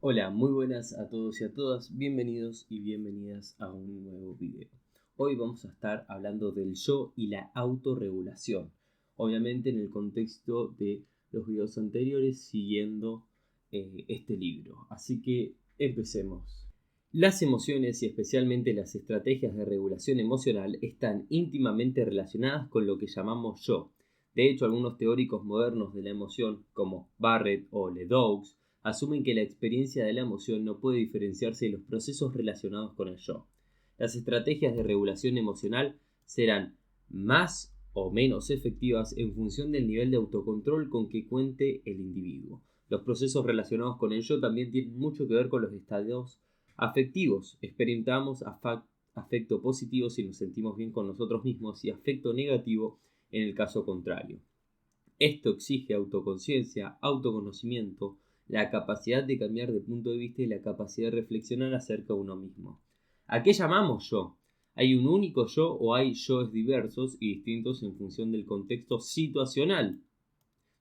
Hola, muy buenas a todos y a todas, bienvenidos y bienvenidas a un nuevo video. Hoy vamos a estar hablando del yo y la autorregulación, obviamente en el contexto de los videos anteriores siguiendo este libro. Así que empecemos. Las emociones y especialmente las estrategias de regulación emocional están íntimamente relacionadas con lo que llamamos yo. De hecho, algunos teóricos modernos de la emoción, como Barrett o Ledoux, asumen que la experiencia de la emoción no puede diferenciarse de los procesos relacionados con el yo. Las estrategias de regulación emocional serán más o menos efectivas en función del nivel de autocontrol con que cuente el individuo. Los procesos relacionados con el yo también tienen mucho que ver con los estados afectivos. Experimentamos afecto positivo si nos sentimos bien con nosotros mismos y afecto negativo en el caso contrario. Esto exige autoconciencia, autoconocimiento, la capacidad de cambiar de punto de vista y la capacidad de reflexionar acerca de uno mismo. ¿A qué llamamos yo? ¿Hay un único yo o hay yoes diversos y distintos en función del contexto situacional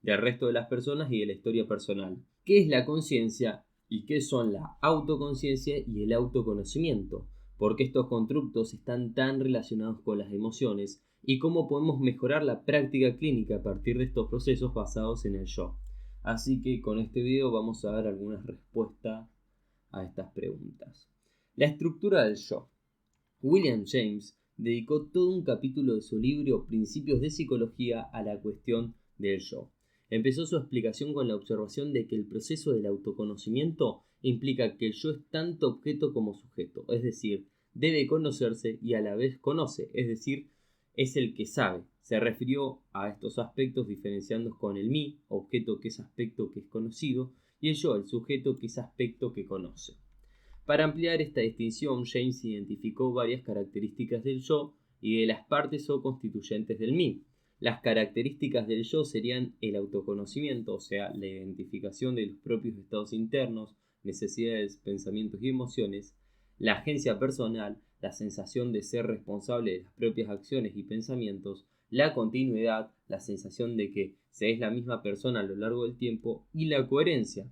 del resto de las personas y de la historia personal? ¿Qué es la conciencia y qué son la autoconciencia y el autoconocimiento? ¿Por qué estos constructos están tan relacionados con las emociones? ¿Y cómo podemos mejorar la práctica clínica a partir de estos procesos basados en el yo? Así que con este video vamos a dar algunas respuestas a estas preguntas. La estructura del yo. William James dedicó todo un capítulo de su libro Principios de Psicología a la cuestión del yo. Empezó su explicación con la observación de que el proceso del autoconocimiento implica que el yo es tanto objeto como sujeto, es decir, debe conocerse y a la vez conoce, es decir, es el que sabe. Se refirió a estos aspectos diferenciando con el mí, objeto que es aspecto que es conocido, y el yo, el sujeto que es aspecto que conoce. Para ampliar esta distinción, James identificó varias características del yo y de las partes o constituyentes del mí. Las características del yo serían el autoconocimiento, o sea, la identificación de los propios estados internos, necesidades, pensamientos y emociones, la agencia personal, la sensación de ser responsable de las propias acciones y pensamientos, la continuidad, la sensación de que se es la misma persona a lo largo del tiempo, y la coherencia,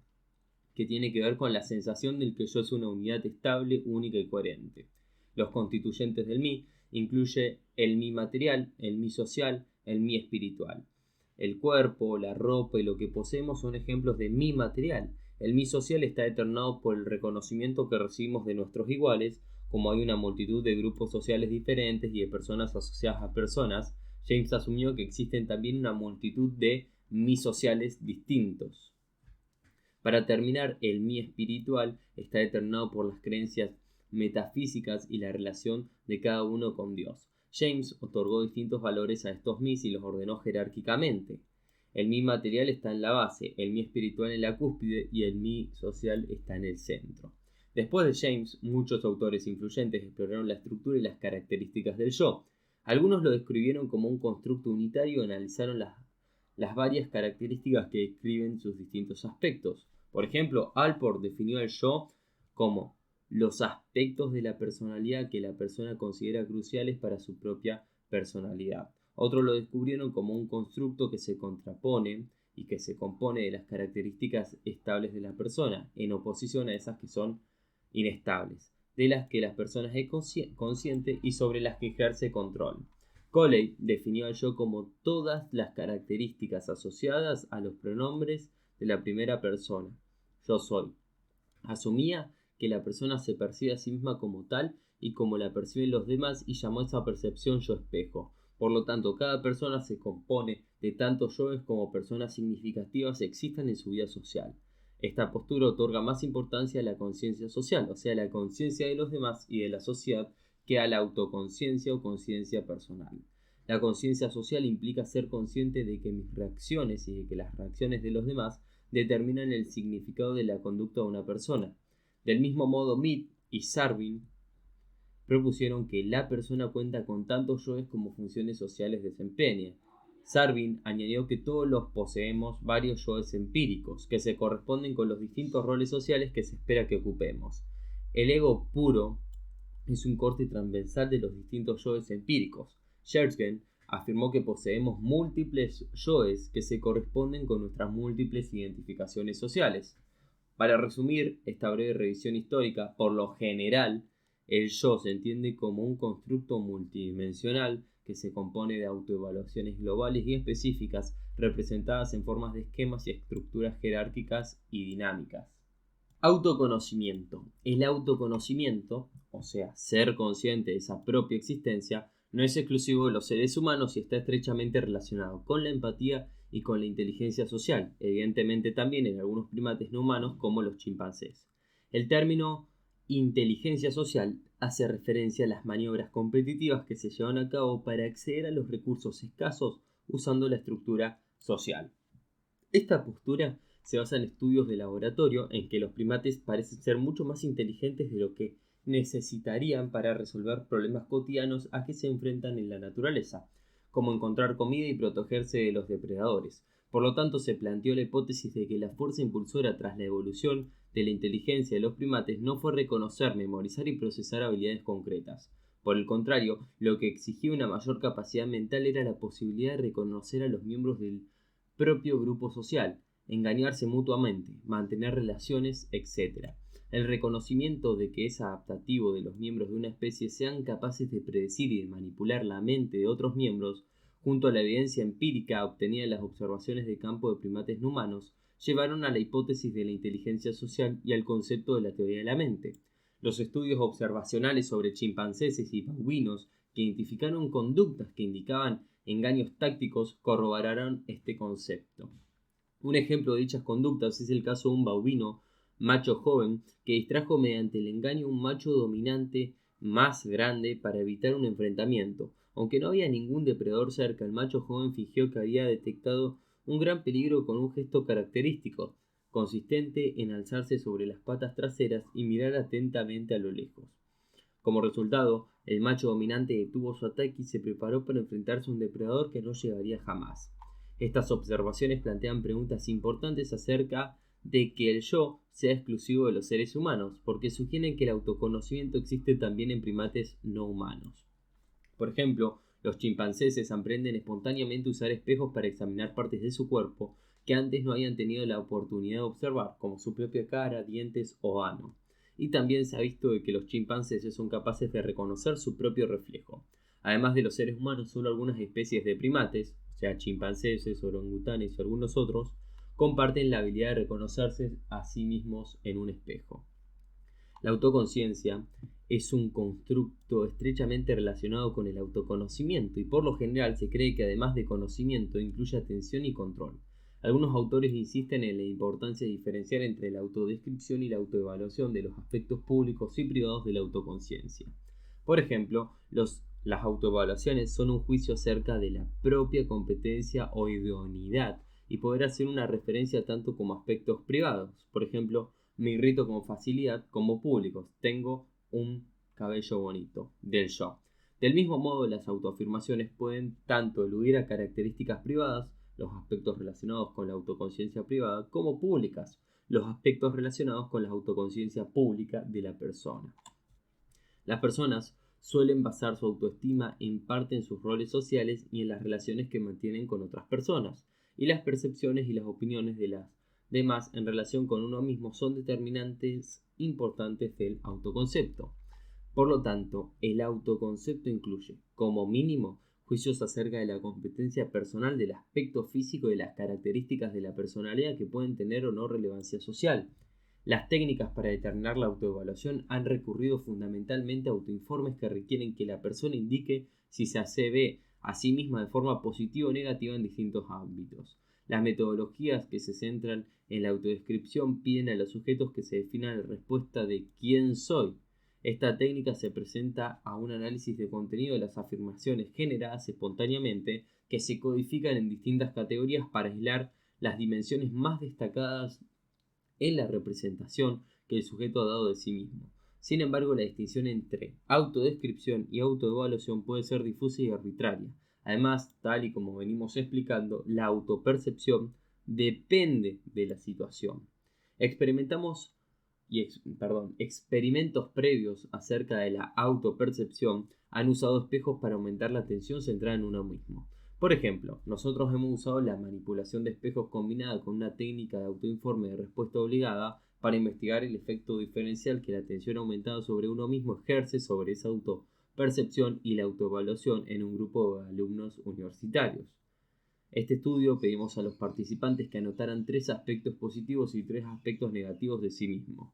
que tiene que ver con la sensación del que yo es una unidad estable, única y coherente. Los constituyentes del mí incluye el mí material, el mí social, el mí espiritual. El cuerpo, la ropa y lo que poseemos son ejemplos de mí material. El mí social está determinado por el reconocimiento que recibimos de nuestros iguales. Como hay una multitud de grupos sociales diferentes y de personas asociadas a personas, James asumió que existen también una multitud de mí sociales distintos. Para terminar, el mí espiritual está determinado por las creencias metafísicas y la relación de cada uno con Dios. James otorgó distintos valores a estos mí y los ordenó jerárquicamente. El mí material está en la base, el mí espiritual en la cúspide y el mí social está en el centro. Después de James, muchos autores influyentes exploraron la estructura y las características del yo. Algunos lo describieron como un constructo unitario y analizaron las varias características que describen sus distintos aspectos. Por ejemplo, Alport definió el yo como los aspectos de la personalidad que la persona considera cruciales para su propia personalidad. Otros lo descubrieron como un constructo que se contrapone y que se compone de las características estables de la persona, en oposición a esas que son inestables, de las que las personas es consciente y sobre las que ejerce control. Coley definió al yo como todas las características asociadas a los pronombres de la primera persona. Yo soy. Asumía que la persona se percibe a sí misma como tal y como la perciben los demás y llamó a esa percepción yo espejo. Por lo tanto, cada persona se compone de tantos yoes como personas significativas existan en su vida social. Esta postura otorga más importancia a la conciencia social, o sea, a la conciencia de los demás y de la sociedad, que a la autoconciencia o conciencia personal. La conciencia social implica ser consciente de que mis reacciones y de que las reacciones de los demás determinan el significado de la conducta de una persona. Del mismo modo, Mead y Sarvin propusieron que la persona cuenta con tantos yoes como funciones sociales desempeña. Sarvin añadió que todos los poseemos varios yoes empíricos, que se corresponden con los distintos roles sociales que se espera que ocupemos. El ego puro es un corte transversal de los distintos yoes empíricos. Schergen afirmó que poseemos múltiples yoes que se corresponden con nuestras múltiples identificaciones sociales. Para resumir esta breve revisión histórica, por lo general, el yo se entiende como un constructo multidimensional que se compone de autoevaluaciones globales y específicas representadas en formas de esquemas y estructuras jerárquicas y dinámicas. Autoconocimiento. El autoconocimiento, o sea, ser consciente de esa propia existencia, no es exclusivo de los seres humanos y está estrechamente relacionado con la empatía y con la inteligencia social, evidentemente también en algunos primates no humanos como los chimpancés. El término inteligencia social hace referencia a las maniobras competitivas que se llevan a cabo para acceder a los recursos escasos usando la estructura social. Esta postura se basa en estudios de laboratorio en que los primates parecen ser mucho más inteligentes de lo que necesitarían para resolver problemas cotidianos a que se enfrentan en la naturaleza, como encontrar comida y protegerse de los depredadores. Por lo tanto, se planteó la hipótesis de que la fuerza impulsora tras la evolución de la inteligencia de los primates no fue reconocer, memorizar y procesar habilidades concretas. Por el contrario, lo que exigía una mayor capacidad mental era la posibilidad de reconocer a los miembros del propio grupo social, engañarse mutuamente, mantener relaciones, etc. El reconocimiento de que es adaptativo de los miembros de una especie sean capaces de predecir y de manipular la mente de otros miembros, junto a la evidencia empírica obtenida en las observaciones de campo de primates no humanos, llevaron a la hipótesis de la inteligencia social y al concepto de la teoría de la mente. Los estudios observacionales sobre chimpancéses y babuinos que identificaron conductas que indicaban engaños tácticos corroboraron este concepto. Un ejemplo de dichas conductas es el caso de un babuino macho joven que distrajo mediante el engaño a un macho dominante más grande para evitar un enfrentamiento. Aunque no había ningún depredador cerca, el macho joven fingió que había detectado un gran peligro con un gesto característico, consistente en alzarse sobre las patas traseras y mirar atentamente a lo lejos. Como resultado, el macho dominante detuvo su ataque y se preparó para enfrentarse a un depredador que no llegaría jamás. Estas observaciones plantean preguntas importantes acerca de que el yo sea exclusivo de los seres humanos, porque sugieren que el autoconocimiento existe también en primates no humanos. Por ejemplo, los chimpancéses aprenden espontáneamente a usar espejos para examinar partes de su cuerpo que antes no habían tenido la oportunidad de observar, como su propia cara, dientes o ano. Y también se ha visto de que los chimpancéses son capaces de reconocer su propio reflejo. Además de los seres humanos, solo algunas especies de primates, o sea, chimpancéses, orangutanes y algunos otros, comparten la habilidad de reconocerse a sí mismos en un espejo. La autoconciencia es un constructo estrechamente relacionado con el autoconocimiento y por lo general se cree que además de conocimiento incluye atención y control. Algunos autores insisten en la importancia de diferenciar entre la autodescripción y la autoevaluación de los aspectos públicos y privados de la autoconciencia. Por ejemplo, las autoevaluaciones son un juicio acerca de la propia competencia o idoneidad y poder hacer una referencia tanto como aspectos privados. Por ejemplo, me irrito con facilidad como públicos. Tengo un cabello bonito, del yo. Del mismo modo, las autoafirmaciones pueden tanto eludir a características privadas, los aspectos relacionados con la autoconciencia privada, como públicas, los aspectos relacionados con la autoconciencia pública de la persona. Las personas suelen basar su autoestima en parte en sus roles sociales y en las relaciones que mantienen con otras personas, y las percepciones y las opiniones de las demás en relación con uno mismo son determinantes importantes del autoconcepto. Por lo tanto, el autoconcepto incluye, como mínimo, juicios acerca de la competencia personal, del aspecto físico y de las características de la personalidad que pueden tener o no relevancia social. Las técnicas para determinar la autoevaluación han recurrido fundamentalmente a autoinformes que requieren que la persona indique si se ve a sí misma de forma positiva o negativa en distintos ámbitos. Las metodologías que se centran en la autodescripción piden a los sujetos que se definan la respuesta de ¿quién soy? Esta técnica se presenta a un análisis de contenido de las afirmaciones generadas espontáneamente que se codifican en distintas categorías para aislar las dimensiones más destacadas en la representación que el sujeto ha dado de sí mismo. Sin embargo, la distinción entre autodescripción y autoevaluación puede ser difusa y arbitraria. Además, tal y como venimos explicando, la autopercepción depende de la situación. Experimentos previos acerca de la autopercepción han usado espejos para aumentar la atención centrada en uno mismo. Por ejemplo, nosotros hemos usado la manipulación de espejos combinada con una técnica de autoinforme de respuesta obligada para investigar el efecto diferencial que la atención aumentada sobre uno mismo ejerce sobre esa autopercepción y la autoevaluación en un grupo de alumnos universitarios. Este estudio pedimos a los participantes que anotaran 3 aspectos positivos y 3 aspectos negativos de sí mismos.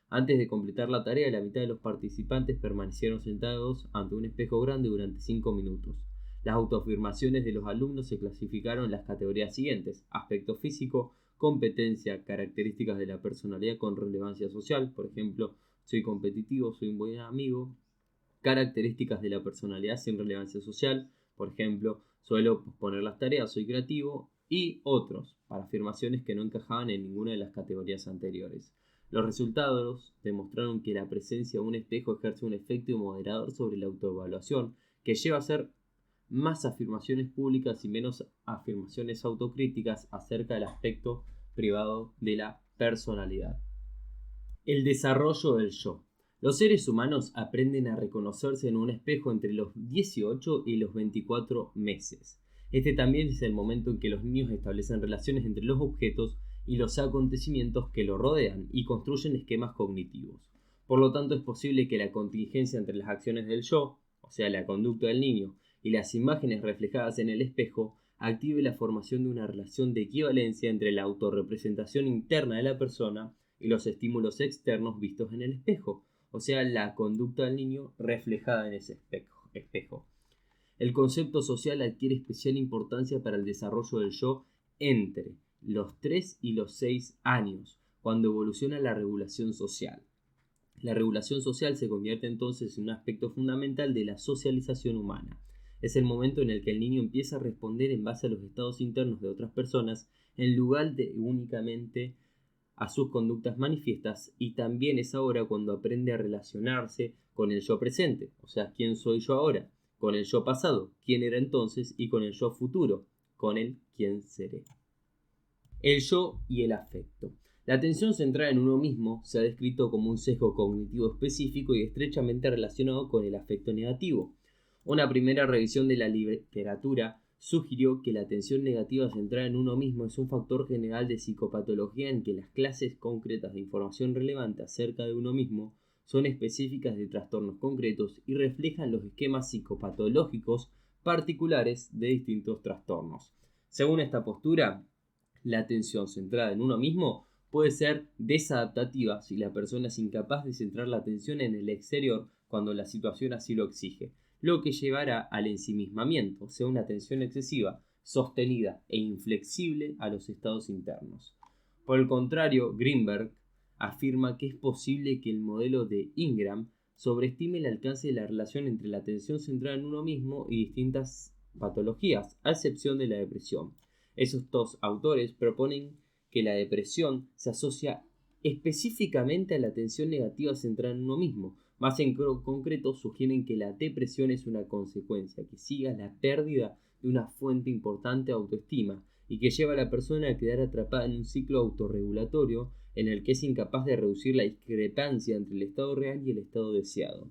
Antes de completar la tarea, la mitad de los participantes permanecieron sentados ante un espejo grande durante 5 minutos. Las autoafirmaciones de los alumnos se clasificaron en las categorías siguientes: aspecto físico, competencia, características de la personalidad con relevancia social, por ejemplo, soy competitivo, soy un buen amigo; características de la personalidad sin relevancia social, por ejemplo, suelo posponer las tareas, soy creativo; y otros, para afirmaciones que no encajaban en ninguna de las categorías anteriores. Los resultados demostraron que la presencia de un espejo ejerce un efecto moderador sobre la autoevaluación, que lleva a hacer más afirmaciones públicas y menos afirmaciones autocríticas acerca del aspecto privado de la personalidad. El desarrollo del yo. Los seres humanos aprenden a reconocerse en un espejo entre los 18 y los 24 meses. Este también es el momento en que los niños establecen relaciones entre los objetos y los acontecimientos que lo rodean y construyen esquemas cognitivos. Por lo tanto, es posible que la contingencia entre las acciones del yo, o sea, la conducta del niño, y las imágenes reflejadas en el espejo, active la formación de una relación de equivalencia entre la autorrepresentación interna de la persona y los estímulos externos vistos en el espejo, o sea, la conducta del niño reflejada en ese espejo. El concepto social adquiere especial importancia para el desarrollo del yo entre los 3 y los 6 años, cuando evoluciona la regulación social. La regulación social se convierte entonces en un aspecto fundamental de la socialización humana. Es el momento en el que el niño empieza a responder en base a los estados internos de otras personas en lugar de únicamente a sus conductas manifiestas, y también es ahora cuando aprende a relacionarse con el yo presente, o sea, quién soy yo ahora, con el yo pasado, quién era entonces, y con el yo futuro, con el quién seré. El yo y el afecto. La atención centrada en uno mismo se ha descrito como un sesgo cognitivo específico y estrechamente relacionado con el afecto negativo. Una primera revisión de la literatura sugirió que la atención negativa centrada en uno mismo es un factor general de psicopatología en que las clases concretas de información relevante acerca de uno mismo son específicas de trastornos concretos y reflejan los esquemas psicopatológicos particulares de distintos trastornos. Según esta postura, la atención centrada en uno mismo puede ser desadaptativa si la persona es incapaz de centrar la atención en el exterior cuando la situación así lo exige, lo que llevará al ensimismamiento, o sea, una atención excesiva, sostenida e inflexible a los estados internos. Por el contrario, Greenberg afirma que es posible que el modelo de Ingram sobreestime el alcance de la relación entre la atención centrada en uno mismo y distintas patologías, a excepción de la depresión. Esos dos autores proponen que la depresión se asocia específicamente a la atención negativa centrada en uno mismo. Más en concreto, sugieren que la depresión es una consecuencia que siga la pérdida de una fuente importante de autoestima y que lleva a la persona a quedar atrapada en un ciclo autorregulatorio en el que es incapaz de reducir la discrepancia entre el estado real y el estado deseado.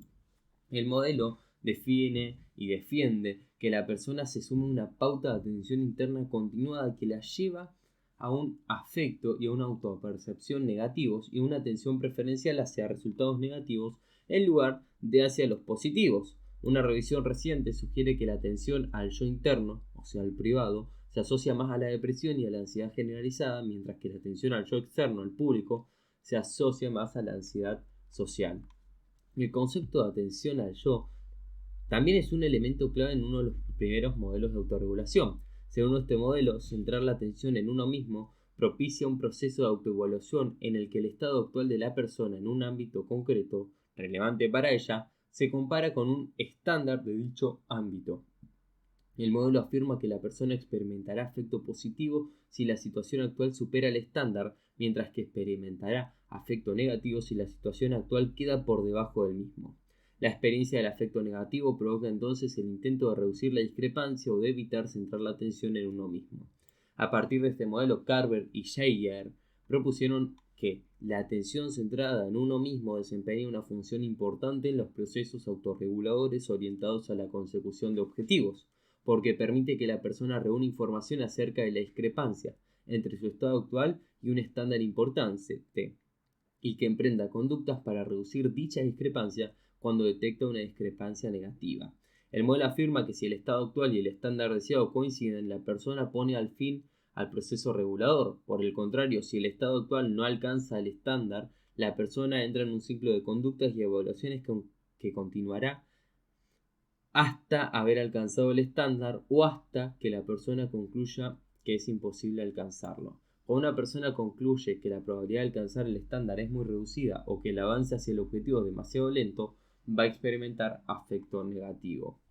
El modelo define y defiende que la persona se suma a una pauta de atención interna continuada que la lleva a un afecto y a una autopercepción negativos y una atención preferencial hacia resultados negativos en lugar de hacia los positivos. Una revisión reciente sugiere que la atención al yo interno, o sea, al privado, se asocia más a la depresión y a la ansiedad generalizada, mientras que la atención al yo externo, al público, se asocia más a la ansiedad social. El concepto de atención al yo también es un elemento clave en uno de los primeros modelos de autorregulación. Según este modelo, centrar la atención en uno mismo propicia un proceso de autoevaluación en el que el estado actual de la persona en un ámbito concreto, relevante para ella, se compara con un estándar de dicho ámbito. El modelo afirma que la persona experimentará afecto positivo si la situación actual supera el estándar, mientras que experimentará afecto negativo si la situación actual queda por debajo del mismo. La experiencia del afecto negativo provoca entonces el intento de reducir la discrepancia o de evitar centrar la atención en uno mismo. A partir de este modelo, Carver y Scheyer propusieron que la atención centrada en uno mismo desempeña una función importante en los procesos autorreguladores orientados a la consecución de objetivos, porque permite que la persona reúna información acerca de la discrepancia entre su estado actual y un estándar importante, y que emprenda conductas para reducir dicha discrepancia cuando detecta una discrepancia negativa. El modelo afirma que si el estado actual y el estándar deseado coinciden, la persona pone al fin al proceso regulador. Por el contrario, si el estado actual no alcanza el estándar, la persona entra en un ciclo de conductas y evaluaciones que continuará hasta haber alcanzado el estándar o hasta que la persona concluya que es imposible alcanzarlo. Cuando una persona concluye que la probabilidad de alcanzar el estándar es muy reducida o que el avance hacia el objetivo es demasiado lento, va a experimentar afecto negativo.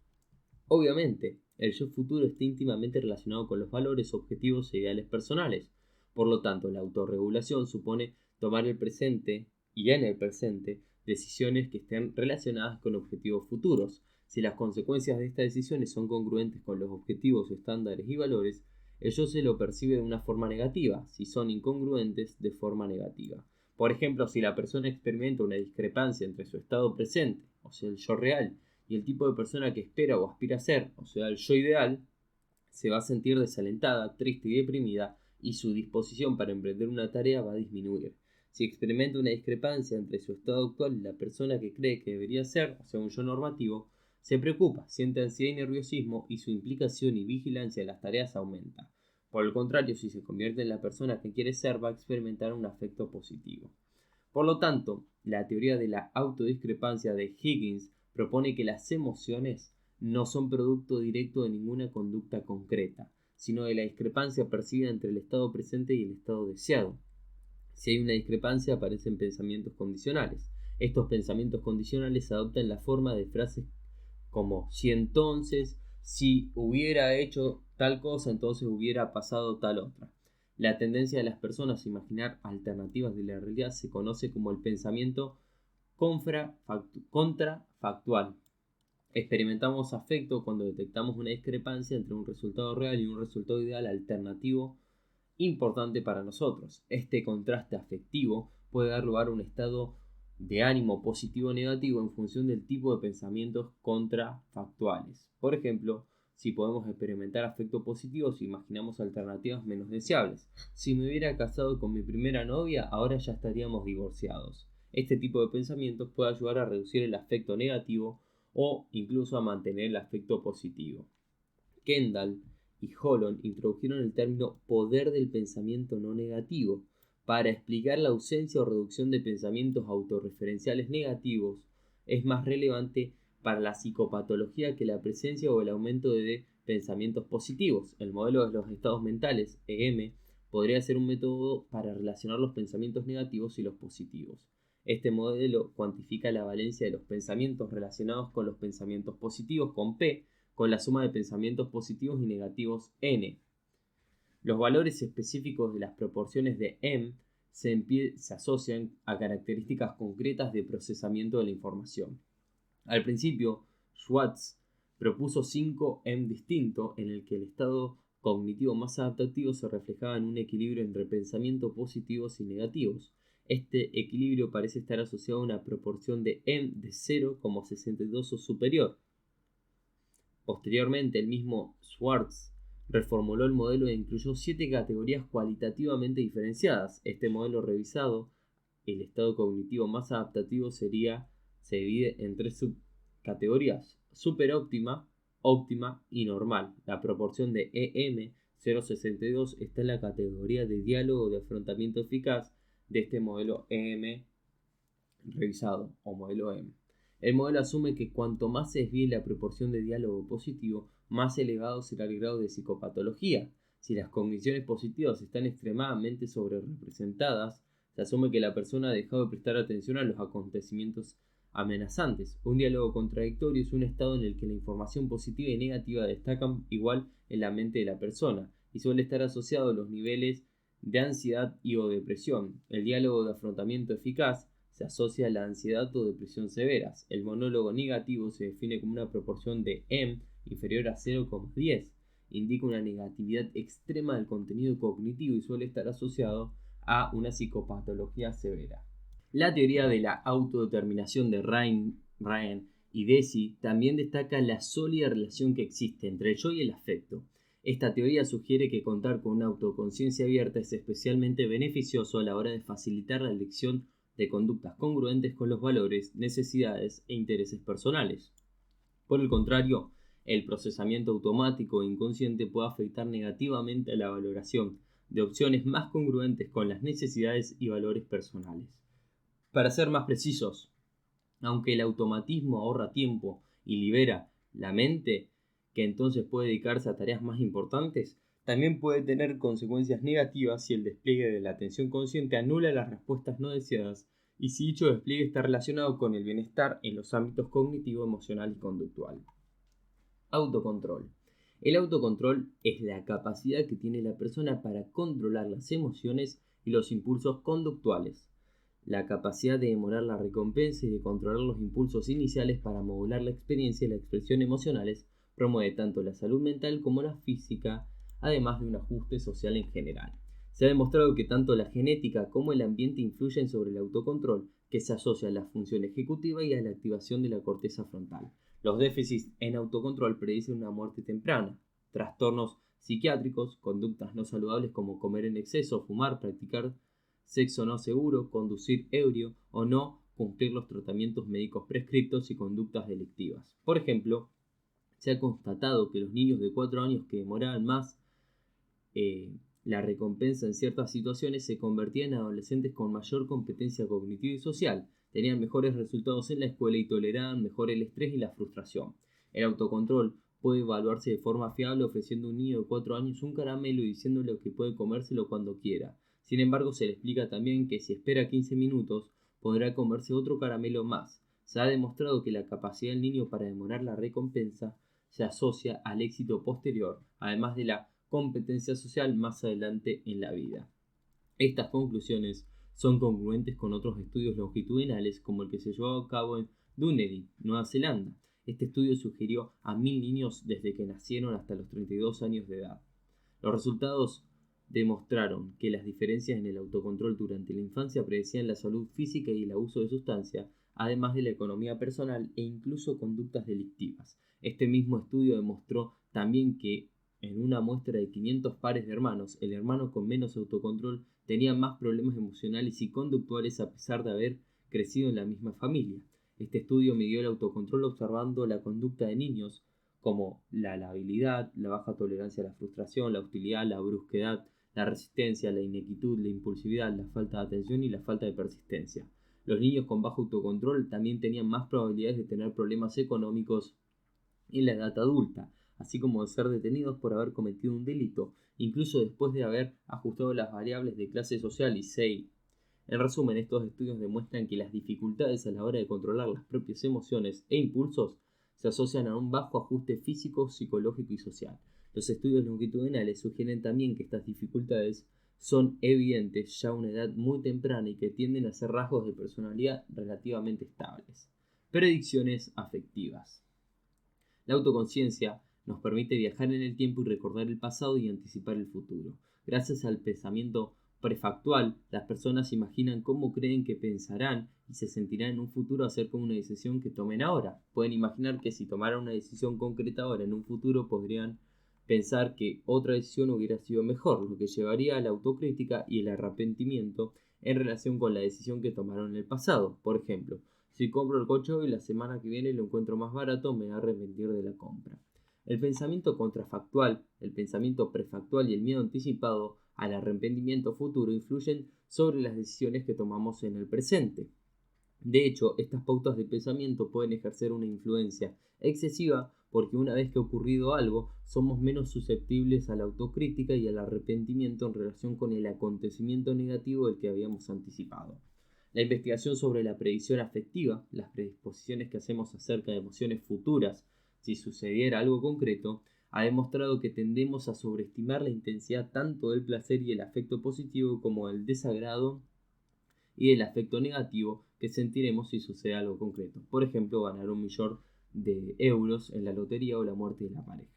Obviamente, el yo futuro está íntimamente relacionado con los valores, objetivos e ideales personales. Por lo tanto, la autorregulación supone tomar el presente y en el presente decisiones que estén relacionadas con objetivos futuros. Si las consecuencias de estas decisiones son congruentes con los objetivos, estándares y valores, el yo se lo percibe de una forma negativa, si son incongruentes, de forma negativa. Por ejemplo, si la persona experimenta una discrepancia entre su estado presente, o sea, el yo real, y el tipo de persona que espera o aspira a ser, o sea, el yo ideal, se va a sentir desalentada, triste y deprimida, y su disposición para emprender una tarea va a disminuir. Si experimenta una discrepancia entre su estado actual y la persona que cree que debería ser, o sea, un yo normativo, se preocupa, siente ansiedad y nerviosismo y su implicación y vigilancia en las tareas aumenta. Por el contrario, si se convierte en la persona que quiere ser, va a experimentar un afecto positivo. Por lo tanto, la teoría de la autodiscrepancia de Higgins propone que las emociones no son producto directo de ninguna conducta concreta, sino de la discrepancia percibida entre el estado presente y el estado deseado. Si hay una discrepancia, aparecen pensamientos condicionales. Estos pensamientos condicionales adoptan la forma de frases como si hubiera hecho tal cosa, entonces hubiera pasado tal otra. La tendencia de las personas a imaginar alternativas de la realidad se conoce como el pensamiento contrafactual. Experimentamos afecto cuando detectamos una discrepancia entre un resultado real y un resultado ideal alternativo importante para nosotros. Este contraste afectivo puede dar lugar a un estado de ánimo positivo o negativo en función del tipo de pensamientos contrafactuales. Por ejemplo, si podemos experimentar afecto positivo si imaginamos alternativas menos deseables. Si me hubiera casado con mi primera novia, ahora ya estaríamos divorciados. Este tipo de pensamientos puede ayudar a reducir el afecto negativo o incluso a mantener el afecto positivo. Kendall y Holland introdujeron el término poder del pensamiento no negativo para explicar la ausencia o reducción de pensamientos autorreferenciales negativos. Es más relevante para la psicopatología que la presencia o el aumento de pensamientos positivos. El modelo de los estados mentales, EM, podría ser un método para relacionar los pensamientos negativos y los positivos. Este modelo cuantifica la valencia de los pensamientos relacionados con los pensamientos positivos con P, con la suma de pensamientos positivos y negativos N. Los valores específicos de las proporciones de M se asocian a características concretas de procesamiento de la información. Al principio, Schwartz propuso 5 M distintos en el que el estado cognitivo más adaptativo se reflejaba en un equilibrio entre pensamientos positivos y negativos. Este equilibrio parece estar asociado a una proporción de M de 0,62 o superior. Posteriormente, el mismo Schwartz reformuló el modelo e incluyó 7 categorías cualitativamente diferenciadas. Este modelo revisado, el estado cognitivo más adaptativo se divide en 3 subcategorías: superóptima, óptima y normal. La proporción de EM 0,62 está en la categoría de diálogo de afrontamiento eficaz de este modelo EM revisado o modelo M. El modelo asume que cuanto más se desvíe la proporción de diálogo positivo, más elevado será el grado de psicopatología. Si las cogniciones positivas están extremadamente sobrerepresentadas, se asume que la persona ha dejado de prestar atención a los acontecimientos amenazantes. Un diálogo contradictorio es un estado en el que la información positiva y negativa destacan igual en la mente de la persona y suele estar asociado a los niveles de ansiedad y o depresión. El diálogo de afrontamiento eficaz se asocia a la ansiedad o depresión severas. El monólogo negativo se define como una proporción de M inferior a 0,10. Indica una negatividad extrema del contenido cognitivo y suele estar asociado a una psicopatología severa. La teoría de la autodeterminación de Ryan y Deci también destaca la sólida relación que existe entre el yo y el afecto. Esta teoría sugiere que contar con una autoconciencia abierta es especialmente beneficioso a la hora de facilitar la elección de conductas congruentes con los valores, necesidades e intereses personales. Por el contrario, el procesamiento automático e inconsciente puede afectar negativamente a la valoración de opciones más congruentes con las necesidades y valores personales. Para ser más precisos, aunque el automatismo ahorra tiempo y libera la mente, que entonces puede dedicarse a tareas más importantes, también puede tener consecuencias negativas si el despliegue de la atención consciente anula las respuestas no deseadas y si dicho despliegue está relacionado con el bienestar en los ámbitos cognitivo, emocional y conductual. Autocontrol. El autocontrol es la capacidad que tiene la persona para controlar las emociones y los impulsos conductuales. La capacidad de demorar la recompensa y de controlar los impulsos iniciales para modular la experiencia y la expresión emocionales promueve tanto la salud mental como la física, además de un ajuste social en general. Se ha demostrado que tanto la genética como el ambiente influyen sobre el autocontrol, que se asocia a la función ejecutiva y a la activación de la corteza frontal. Los déficits en autocontrol predicen una muerte temprana. Trastornos psiquiátricos, conductas no saludables como comer en exceso, fumar, practicar sexo no seguro, conducir ebrio o no cumplir los tratamientos médicos prescriptos y conductas delictivas. Por ejemplo, se ha constatado que los niños de 4 años que demoraban más la recompensa en ciertas situaciones se convertían en adolescentes con mayor competencia cognitiva y social, tenían mejores resultados en la escuela y toleraban mejor el estrés y la frustración. El autocontrol puede evaluarse de forma fiable ofreciendo a un niño de 4 años un caramelo y diciéndole que puede comérselo cuando quiera. Sin embargo, se le explica también que si espera 15 minutos, podrá comerse otro caramelo más. Se ha demostrado que la capacidad del niño para demorar la recompensa se asocia al éxito posterior, además de la competencia social más adelante en la vida. Estas conclusiones son congruentes con otros estudios longitudinales como el que se llevó a cabo en Dunedin, Nueva Zelanda. Este estudio sugirió a 1000 niños desde que nacieron hasta los 32 años de edad. Los resultados demostraron que las diferencias en el autocontrol durante la infancia predecían la salud física y el abuso de sustancias, además de la economía personal e incluso conductas delictivas. Este mismo estudio demostró también que en una muestra de 500 pares de hermanos, el hermano con menos autocontrol tenía más problemas emocionales y conductuales a pesar de haber crecido en la misma familia. Este estudio midió el autocontrol observando la conducta de niños como la labilidad, la baja tolerancia a la frustración, la hostilidad, la brusquedad, la resistencia, la inquietud, la impulsividad, la falta de atención y la falta de persistencia. Los niños con bajo autocontrol también tenían más probabilidades de tener problemas económicos en la edad adulta, así como de ser detenidos por haber cometido un delito, incluso después de haber ajustado las variables de clase social y SEI. En resumen, estos estudios demuestran que las dificultades a la hora de controlar las propias emociones e impulsos se asocian a un bajo ajuste físico, psicológico y social. Los estudios longitudinales sugieren también que estas dificultades son evidentes ya a una edad muy temprana y que tienden a ser rasgos de personalidad relativamente estables. Predicciones afectivas. La autoconciencia nos permite viajar en el tiempo y recordar el pasado y anticipar el futuro. Gracias al pensamiento prefactual, las personas imaginan cómo creen que pensarán y se sentirán en un futuro acerca de una decisión que tomen ahora. Pueden imaginar que si tomaran una decisión concreta ahora en un futuro podrían pensar que otra decisión hubiera sido mejor, lo que llevaría a la autocrítica y el arrepentimiento en relación con la decisión que tomaron en el pasado. Por ejemplo, si compro el coche hoy, la semana que viene lo encuentro más barato, me voy a arrepentir de la compra. El pensamiento contrafactual, el pensamiento prefactual y el miedo anticipado al arrepentimiento futuro influyen sobre las decisiones que tomamos en el presente. De hecho, estas pautas de pensamiento pueden ejercer una influencia excesiva porque una vez que ha ocurrido algo, somos menos susceptibles a la autocrítica y al arrepentimiento en relación con el acontecimiento negativo del que habíamos anticipado. La investigación sobre la predicción afectiva, las predisposiciones que hacemos acerca de emociones futuras si sucediera algo concreto, ha demostrado que tendemos a sobreestimar la intensidad tanto del placer y el afecto positivo como del desagrado y del afecto negativo que sentiremos si sucede algo concreto. Por ejemplo, ganar 1.000.000 de euros en la lotería o la muerte de la pareja.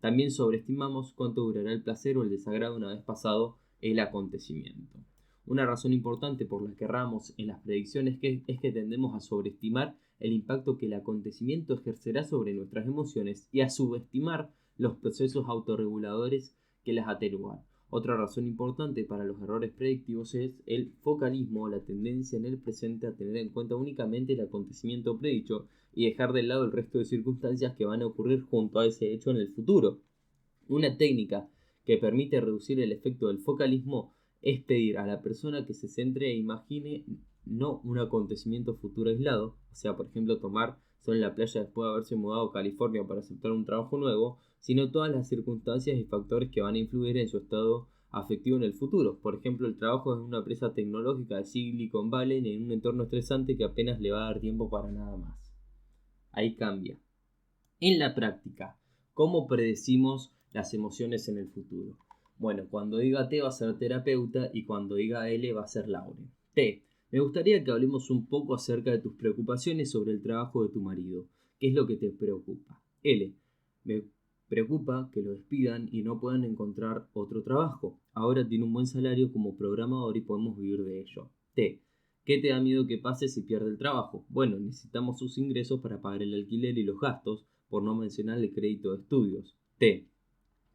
También sobreestimamos cuánto durará el placer o el desagrado una vez pasado el acontecimiento. Una razón importante por la que erramos en las predicciones es que tendemos a sobreestimar el impacto que el acontecimiento ejercerá sobre nuestras emociones y a subestimar los procesos autorreguladores que las atenúan. Otra razón importante para los errores predictivos es el focalismo, la tendencia en el presente a tener en cuenta únicamente el acontecimiento predicho y dejar de lado el resto de circunstancias que van a ocurrir junto a ese hecho en el futuro. Una técnica que permite reducir el efecto del focalismo es pedir a la persona que se centre e imagine no un acontecimiento futuro aislado, o sea, por ejemplo, tomar sol en la playa después de haberse mudado a California para aceptar un trabajo nuevo, sino todas las circunstancias y factores que van a influir en su estado afectivo en el futuro. Por ejemplo, el trabajo en una empresa tecnológica de Silicon Valley en un entorno estresante que apenas le va a dar tiempo para nada más. Ahí cambia. En la práctica, ¿cómo predecimos las emociones en el futuro? Bueno, cuando diga T va a ser terapeuta y cuando diga L va a ser Laure. T. Me gustaría que hablemos un poco acerca de tus preocupaciones sobre el trabajo de tu marido. ¿Qué es lo que te preocupa? L. Me preocupa que lo despidan y no puedan encontrar otro trabajo. Ahora tiene un buen salario como programador y podemos vivir de ello. T. ¿Qué te da miedo que pase si pierde el trabajo? Bueno, necesitamos sus ingresos para pagar el alquiler y los gastos, por no mencionar el crédito de estudios. T.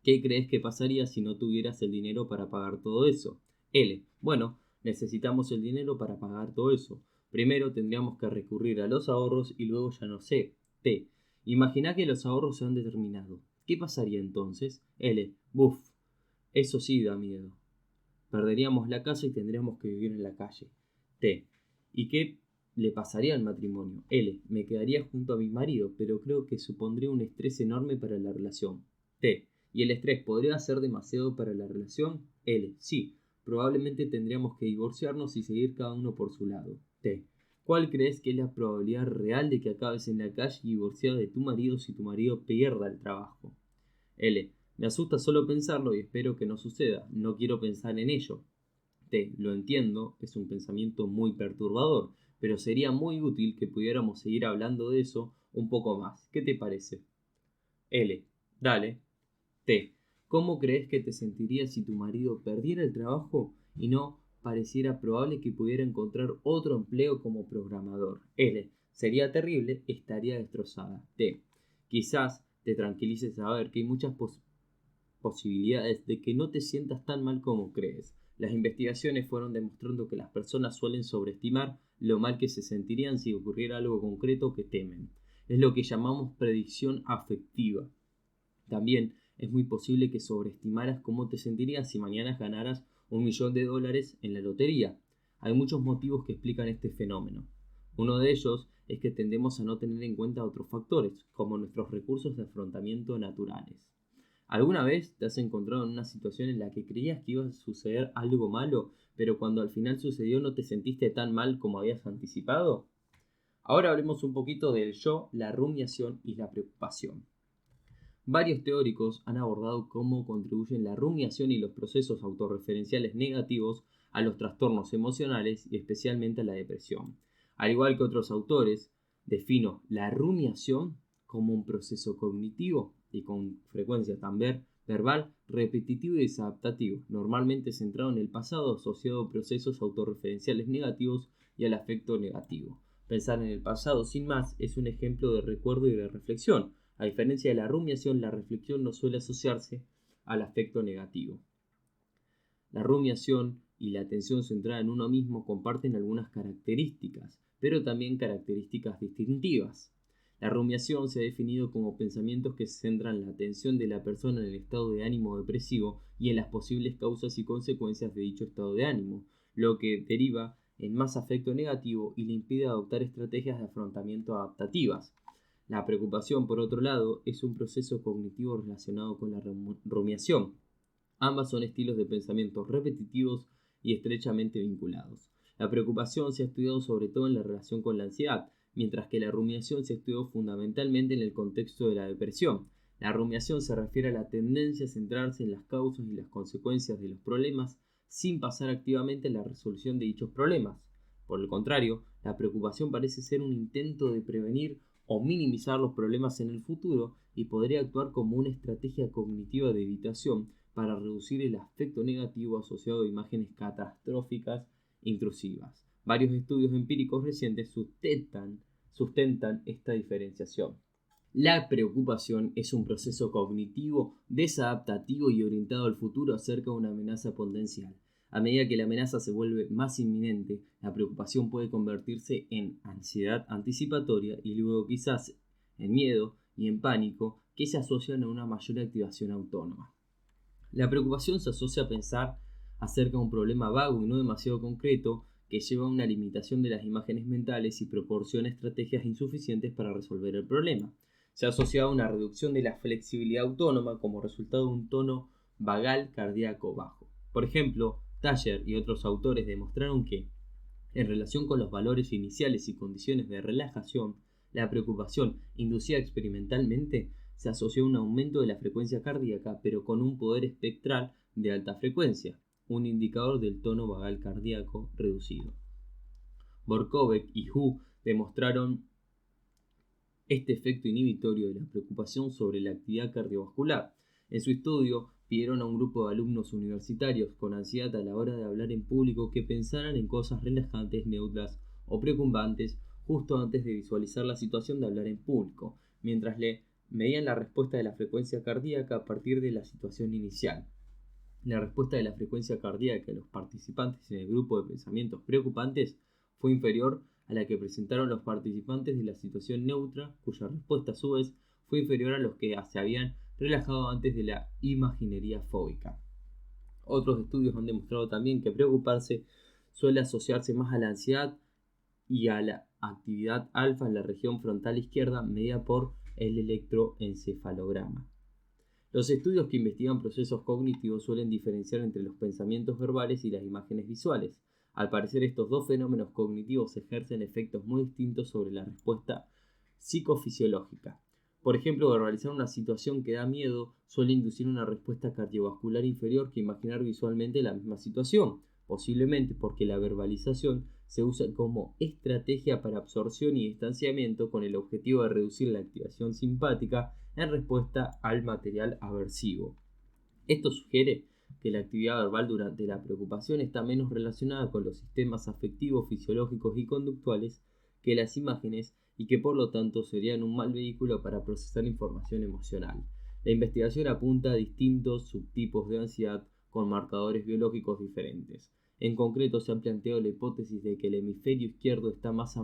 ¿Qué crees que pasaría si no tuvieras el dinero para pagar todo eso? L. Bueno, necesitamos el dinero para pagar todo eso. Primero tendríamos que recurrir a los ahorros y luego ya no sé. T. Imagina que los ahorros se han determinado. ¿Qué pasaría entonces? L. Buf. Eso sí da miedo. Perderíamos la casa y tendríamos que vivir en la calle. T. ¿Y qué le pasaría al matrimonio? L. Me quedaría junto a mi marido, pero creo que supondría un estrés enorme para la relación. T. ¿Y el estrés podría ser demasiado para la relación? L. Sí. Probablemente tendríamos que divorciarnos y seguir cada uno por su lado. T. ¿Cuál crees que es la probabilidad real de que acabes en la calle divorciado de tu marido si tu marido pierda el trabajo? L. Me asusta solo pensarlo y espero que no suceda. No quiero pensar en ello. T. Lo entiendo, es un pensamiento muy perturbador, pero sería muy útil que pudiéramos seguir hablando de eso un poco más. ¿Qué te parece? L. Dale. T. ¿Cómo crees que te sentirías si tu marido perdiera el trabajo y no pareciera probable que pudiera encontrar otro empleo como programador? L. Sería terrible, estaría destrozada. T. Quizás te tranquilices saber que hay muchas posibilidades de que no te sientas tan mal como crees. Las investigaciones fueron demostrando que las personas suelen sobreestimar lo mal que se sentirían si ocurriera algo concreto que temen. Es lo que llamamos predicción afectiva. También es muy posible que sobreestimaras cómo te sentirías si mañana ganaras $1.000.000 en la lotería. Hay muchos motivos que explican este fenómeno. Uno de ellos es que tendemos a no tener en cuenta otros factores, como nuestros recursos de afrontamiento naturales. ¿Alguna vez te has encontrado en una situación en la que creías que iba a suceder algo malo, pero cuando al final sucedió no te sentiste tan mal como habías anticipado? Ahora hablemos un poquito del yo, la rumiación y la preocupación. Varios teóricos han abordado cómo contribuyen la rumiación y los procesos autorreferenciales negativos a los trastornos emocionales y especialmente a la depresión. Al igual que otros autores, defino la rumiación como un proceso cognitivo y con frecuencia también verbal, repetitivo y desadaptativo, normalmente centrado en el pasado asociado a procesos autorreferenciales negativos y al afecto negativo. Pensar en el pasado sin más es un ejemplo de recuerdo y de reflexión. A diferencia de la rumiación, la reflexión no suele asociarse al afecto negativo. La rumiación y la atención centrada en uno mismo comparten algunas características, pero también características distintivas. La rumiación se ha definido como pensamientos que centran la atención de la persona en el estado de ánimo depresivo y en las posibles causas y consecuencias de dicho estado de ánimo, lo que deriva en más afecto negativo y le impide adoptar estrategias de afrontamiento adaptativas. La preocupación, por otro lado, es un proceso cognitivo relacionado con la rumiación. Ambas son estilos de pensamiento repetitivos y estrechamente vinculados. La preocupación se ha estudiado sobre todo en la relación con la ansiedad, mientras que la rumiación se estudió fundamentalmente en el contexto de la depresión. La rumiación se refiere a la tendencia a centrarse en las causas y las consecuencias de los problemas sin pasar activamente a la resolución de dichos problemas. Por el contrario, la preocupación parece ser un intento de prevenir o minimizar los problemas en el futuro y podría actuar como una estrategia cognitiva de evitación para reducir el aspecto negativo asociado a imágenes catastróficas intrusivas. Varios estudios empíricos recientes sustentan esta diferenciación. La preocupación es un proceso cognitivo desadaptativo y orientado al futuro acerca de una amenaza potencial. A medida que la amenaza se vuelve más inminente, la preocupación puede convertirse en ansiedad anticipatoria y luego quizás en miedo y en pánico que se asocian a una mayor activación autónoma. La preocupación se asocia a pensar acerca de un problema vago y no demasiado concreto que lleva a una limitación de las imágenes mentales y proporciona estrategias insuficientes para resolver el problema. Se asocia a una reducción de la flexibilidad autónoma como resultado de un tono vagal cardíaco bajo. Por ejemplo, Thayer y otros autores demostraron que, en relación con los valores iniciales y condiciones de relajación, la preocupación inducida experimentalmente se asoció a un aumento de la frecuencia cardíaca, pero con un poder espectral de alta frecuencia, un indicador del tono vagal cardíaco reducido. Borkovec y Hu demostraron este efecto inhibitorio de la preocupación sobre la actividad cardiovascular. En su estudio, pidieron a un grupo de alumnos universitarios con ansiedad a la hora de hablar en público que pensaran en cosas relajantes, neutras o preocupantes justo antes de visualizar la situación de hablar en público, mientras le medían la respuesta de la frecuencia cardíaca a partir de la situación inicial. La respuesta de la frecuencia cardíaca de los participantes en el grupo de pensamientos preocupantes fue inferior a la que presentaron los participantes de la situación neutra, cuya respuesta a su vez fue inferior a los que se habían relajado antes de la imaginería fóbica. Otros estudios han demostrado también que preocuparse suele asociarse más a la ansiedad y a la actividad alfa en la región frontal izquierda medida por el electroencefalograma. Los estudios que investigan procesos cognitivos suelen diferenciar entre los pensamientos verbales y las imágenes visuales. Al parecer, estos dos fenómenos cognitivos ejercen efectos muy distintos sobre la respuesta psicofisiológica. Por ejemplo, verbalizar una situación que da miedo suele inducir una respuesta cardiovascular inferior que imaginar visualmente la misma situación, posiblemente porque la verbalización se usa como estrategia para absorción y distanciamiento con el objetivo de reducir la activación simpática en respuesta al material aversivo. Esto sugiere que la actividad verbal durante la preocupación está menos relacionada con los sistemas afectivos, fisiológicos y conductuales que las imágenes y que por lo tanto serían un mal vehículo para procesar información emocional. La investigación apunta a distintos subtipos de ansiedad con marcadores biológicos diferentes. En concreto, se ha planteado la hipótesis de que el hemisferio izquierdo está más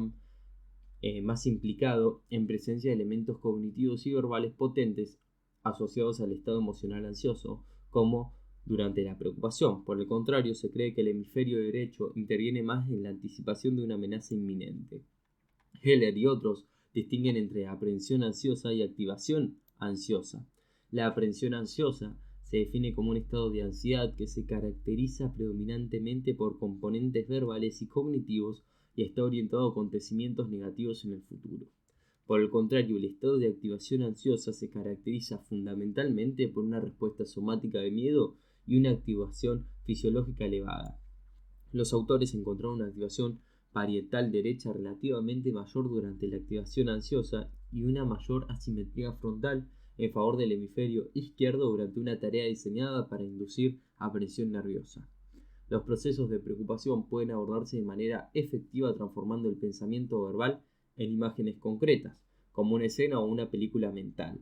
implicado en presencia de elementos cognitivos y verbales potentes asociados al estado emocional ansioso, como durante la preocupación. Por el contrario, se cree que el hemisferio derecho interviene más en la anticipación de una amenaza inminente. Heller y otros distinguen entre aprehensión ansiosa y activación ansiosa. La aprehensión ansiosa se define como un estado de ansiedad que se caracteriza predominantemente por componentes verbales y cognitivos y está orientado a acontecimientos negativos en el futuro. Por el contrario, el estado de activación ansiosa se caracteriza fundamentalmente por una respuesta somática de miedo y una activación fisiológica elevada. Los autores encontraron una activación parietal derecha relativamente mayor durante la activación ansiosa y una mayor asimetría frontal en favor del hemisferio izquierdo durante una tarea diseñada para inducir aprensión nerviosa. Los procesos de preocupación pueden abordarse de manera efectiva transformando el pensamiento verbal en imágenes concretas, como una escena o una película mental.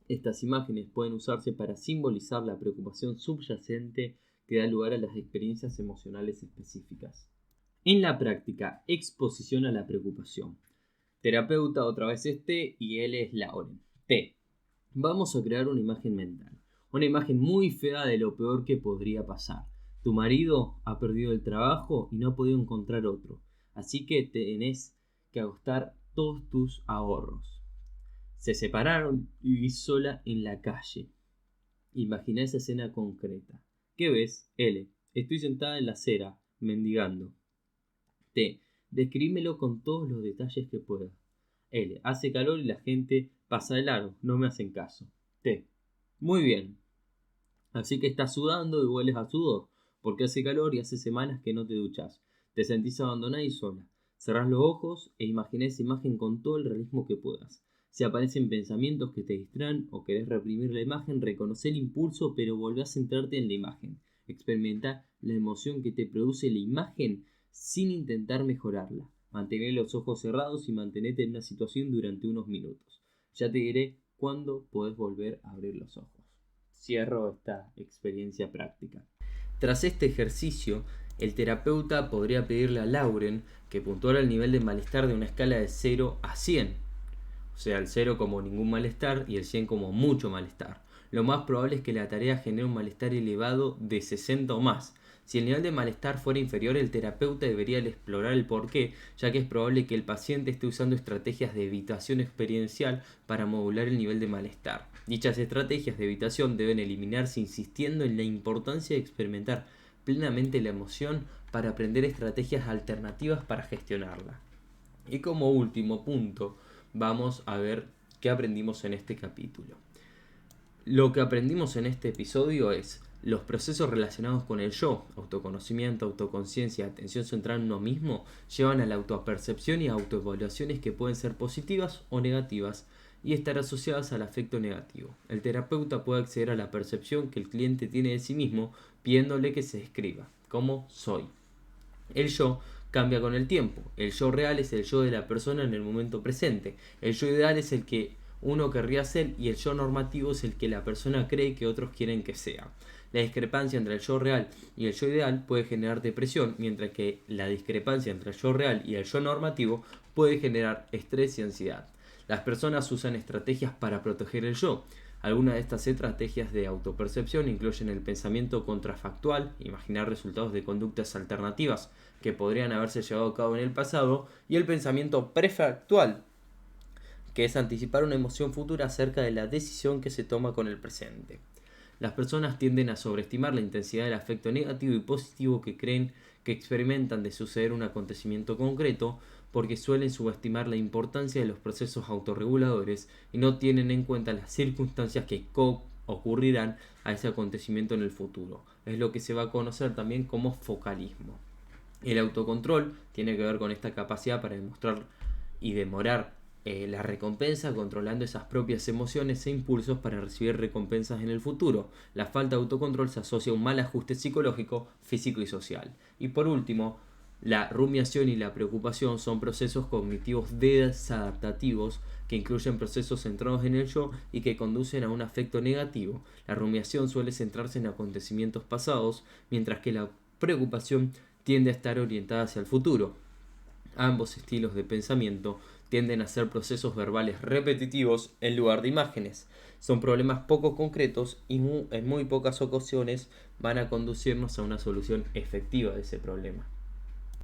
Estas imágenes pueden usarse para simbolizar la preocupación subyacente que da lugar a las experiencias emocionales específicas. En la práctica, exposición a la preocupación. Terapeuta, otra vez y él es Lauren. T. Vamos a crear una imagen mental. Una imagen muy fea de lo peor que podría pasar. Tu marido ha perdido el trabajo y no ha podido encontrar otro. Así que tenés que ajustar todos tus ahorros. Se separaron y vivís sola en la calle. Imagina esa escena concreta. ¿Qué ves? L. Estoy sentada en la acera, mendigando. T. Describímelo con todos los detalles que puedas. L. Hace calor y la gente pasa de largo, no me hacen caso. T. Muy bien. Así que estás sudando y hueles a sudor, porque hace calor y hace semanas que no te duchas. Te sentís abandonada y sola. Cerrás los ojos e imaginá esa imagen con todo el realismo que puedas. Si aparecen pensamientos que te distraen o querés reprimir la imagen, reconoce el impulso, pero volvé a centrarte en la imagen. Experimenta la emoción que te produce la imagen sin intentar mejorarla. Mantén los ojos cerrados y mantenete en una situación durante unos minutos. Ya te diré cuándo podés volver a abrir los ojos. Cierro esta experiencia práctica. Tras este ejercicio, el terapeuta podría pedirle a Lauren que puntuara el nivel de malestar de una escala de 0 a 100. O sea, el 0 como ningún malestar y el 100 como mucho malestar. Lo más probable es que la tarea genere un malestar elevado de 60 o más. Si el nivel de malestar fuera inferior, el terapeuta debería explorar el porqué, ya que es probable que el paciente esté usando estrategias de evitación experiencial para modular el nivel de malestar. Dichas estrategias de evitación deben eliminarse insistiendo en la importancia de experimentar plenamente la emoción para aprender estrategias alternativas para gestionarla. Y como último punto, vamos a ver qué aprendimos en este capítulo. Lo que aprendimos en este episodio es los procesos relacionados con el yo, autoconocimiento, autoconciencia, atención centrada en uno mismo, llevan a la autopercepción y a autoevaluaciones que pueden ser positivas o negativas y estar asociadas al afecto negativo. El terapeuta puede acceder a la percepción que el cliente tiene de sí mismo pidiéndole que se describa, como soy. El yo cambia con el tiempo. El yo real es el yo de la persona en el momento presente. El yo ideal es el que uno querría ser y el yo normativo es el que la persona cree que otros quieren que sea. La discrepancia entre el yo real y el yo ideal puede generar depresión, mientras que la discrepancia entre el yo real y el yo normativo puede generar estrés y ansiedad. Las personas usan estrategias para proteger el yo. Algunas de estas estrategias de autopercepción incluyen el pensamiento contrafactual, imaginar resultados de conductas alternativas que podrían haberse llevado a cabo en el pasado, y el pensamiento prefactual, que es anticipar una emoción futura acerca de la decisión que se toma con el presente. Las personas tienden a sobreestimar la intensidad del afecto negativo y positivo que creen que experimentan de suceder un acontecimiento concreto, porque suelen subestimar la importancia de los procesos autorreguladores y no tienen en cuenta las circunstancias que ocurrirán a ese acontecimiento en el futuro. Es lo que se va a conocer también como focalismo. El autocontrol tiene que ver con esta capacidad para demostrar y demorar la recompensa, controlando esas propias emociones e impulsos para recibir recompensas en el futuro. La falta de autocontrol se asocia a un mal ajuste psicológico, físico y social. Y por último, la rumiación y la preocupación son procesos cognitivos desadaptativos que incluyen procesos centrados en el yo y que conducen a un afecto negativo. La rumiación suele centrarse en acontecimientos pasados, mientras que la preocupación tiende a estar orientada hacia el futuro. Ambos estilos de pensamiento tienden a ser procesos verbales repetitivos en lugar de imágenes. Son problemas poco concretos y en muy pocas ocasiones van a conducirnos a una solución efectiva de ese problema.